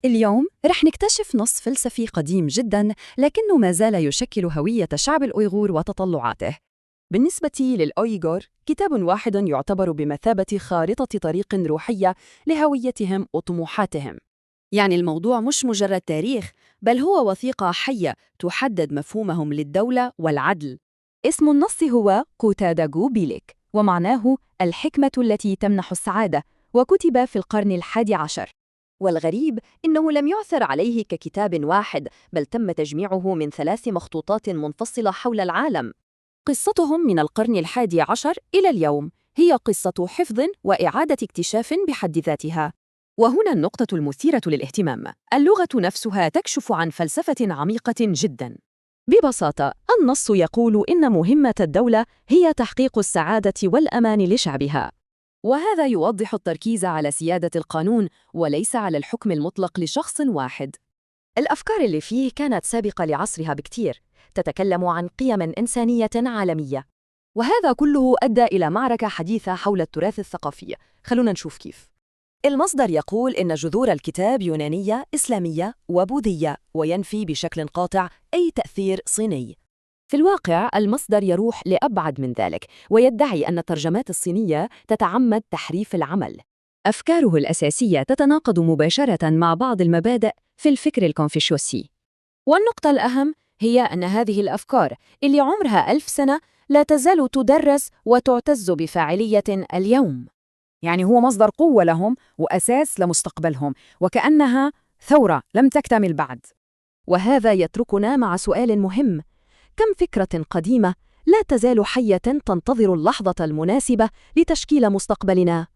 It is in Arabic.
اليوم رح نكتشف نص فلسفي قديم جداً، لكنه ما زال يشكل هوية شعب الأويغور وتطلعاته. بالنسبة للأويغور، كتاب واحد يعتبر بمثابة خارطة طريق روحية لهويتهم وطموحاتهم. يعني الموضوع مش مجرد تاريخ، بل هو وثيقة حية تحدد مفهومهم للدولة والعدل. اسم النص هو قوتاداغو بيليك، ومعناه الحكمة التي تمنح السعادة، وكتب في القرن ال11. والغريب إنه لم يعثر عليه ككتاب واحد، بل تم تجميعه من 3 مخطوطات منفصلة حول العالم. قصتهم من القرن ال11 إلى اليوم هي قصة حفظ وإعادة اكتشاف بحد ذاتها. وهنا النقطة المثيرة للاهتمام، اللغة نفسها تكشف عن فلسفة عميقة جداً. ببساطة، النص يقول إن مهمة الدولة هي تحقيق السعادة والأمان لشعبها، وهذا يوضح التركيز على سيادة القانون وليس على الحكم المطلق لشخص واحد. الأفكار اللي فيه كانت سابقة لعصرها بكتير، تتكلم عن قيم إنسانية عالمية، وهذا كله أدى إلى معركة حديثة حول التراث الثقافي. خلونا نشوف كيف. المصدر يقول إن جذور الكتاب يونانية، إسلامية وبوذية، وينفي بشكل قاطع أي تأثير صيني. في الواقع المصدر يروح لأبعد من ذلك، ويدعي أن الترجمات الصينية تتعمد تحريف العمل. أفكاره الأساسية تتناقض مباشرة مع بعض المبادئ في الفكر الكونفوشيوسي. والنقطة الأهم هي أن هذه الأفكار اللي عمرها 1000 سنة لا تزال تدرس وتعتز بفاعلية اليوم. يعني هو مصدر قوة لهم وأساس لمستقبلهم، وكأنها ثورة لم تكتمل بعد. وهذا يتركنا مع سؤال مهم: كم فكرة قديمة لا تزال حية تنتظر اللحظة المناسبة لتشكيل مستقبلنا؟